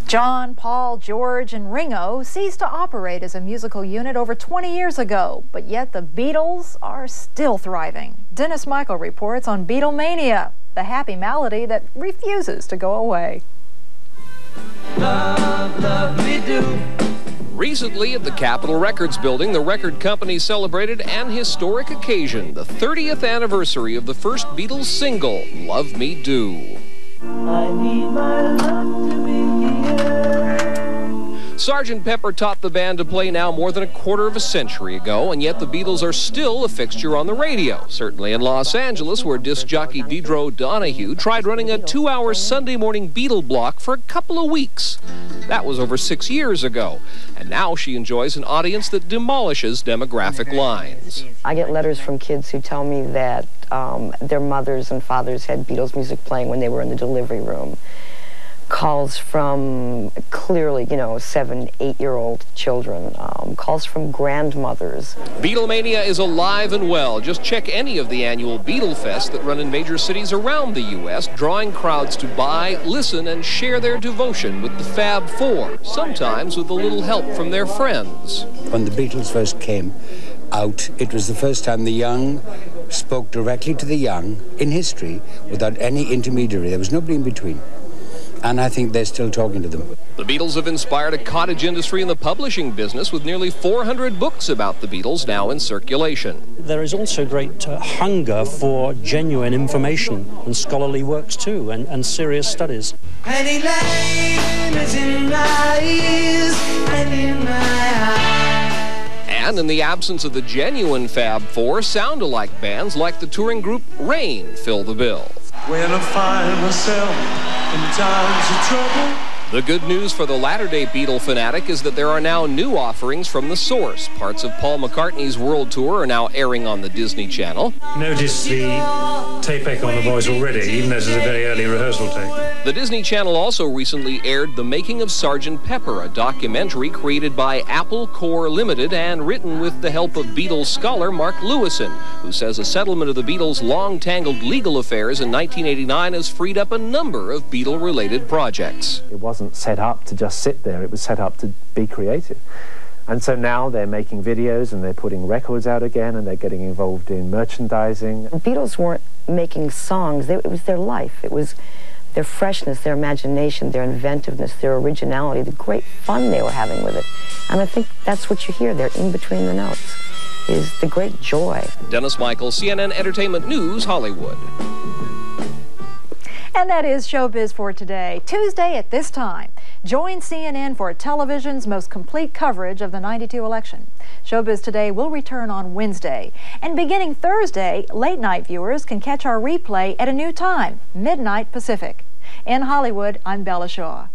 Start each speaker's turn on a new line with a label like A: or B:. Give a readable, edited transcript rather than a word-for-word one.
A: John, Paul, George, and Ringo ceased to operate as a musical unit over 20 years ago, but yet the Beatles are still thriving. Dennis Michael reports on Beatlemania, the happy malady that refuses to go away.
B: Love, love me do.
C: Recently at the Capitol Records building, the record company celebrated an historic occasion, the 30th anniversary of the first Beatles single, Love Me Do.
B: I need my love to be here.
C: Sgt. Pepper taught the band to play now more than a quarter of a century ago, and yet the Beatles are still a fixture on the radio. Certainly in Los Angeles, where disc jockey Deirdre O'Donoghue tried running a 2-hour Sunday morning Beatle block for a couple of weeks. That was over 6 years ago, and now she enjoys an audience that demolishes demographic lines.
D: I get letters from kids who tell me that their mothers and fathers had Beatles music playing when they were in the delivery room. Calls from clearly, 7, 8-year-old children. Calls from grandmothers.
C: Beatlemania is alive and well. Just check any of the annual Beatle Fests that run in major cities around the U.S., drawing crowds to buy, listen, and share their devotion with the Fab Four, sometimes with a little help from their friends.
E: When the Beatles first came out, it was the first time the young spoke directly to the young in history without any intermediary. There was nobody in between. And I think they're still talking to them.
C: The Beatles have inspired a cottage industry in the publishing business with nearly 400 books about the Beatles now in circulation.
F: There is also great hunger for genuine information and scholarly works too, and serious studies.
B: Penny Lane is in my ears and in my eyes.
C: And in the absence of the genuine Fab Four, sound-alike bands like the touring group Rain fill the bill.
B: When I find myself in times of trouble.
C: The good news for the latter-day Beatle fanatic is that there are now new offerings from the source. Parts of Paul McCartney's world tour are now airing on the Disney Channel.
G: Notice the tape echo on the voice already, even though this is a very early rehearsal tape.
C: The Disney Channel also recently aired The Making of Sgt. Pepper, a documentary created by Apple Corps Limited and written with the help of Beatles scholar Mark Lewison, who says a settlement of the Beatles' long-tangled legal affairs in 1989 has freed up a number of Beatle-related projects.
H: It wasn't set up to just sit there, it was set up to be creative. And so now they're making videos and they're putting records out again and they're getting involved in merchandising.
D: The Beatles weren't making songs, it was their life. It was their freshness, their imagination, their inventiveness, their originality, the great fun they were having with it. And I think that's what you hear there in between the notes, is the great joy.
C: Dennis Michael, CNN Entertainment News, Hollywood.
A: And that is Showbiz for today, Tuesday at this time. Join CNN for television's most complete coverage of the '92 election. Showbiz Today will return on Wednesday. And beginning Thursday, late-night viewers can catch our replay at a new time, midnight Pacific. In Hollywood, I'm Bella Shaw.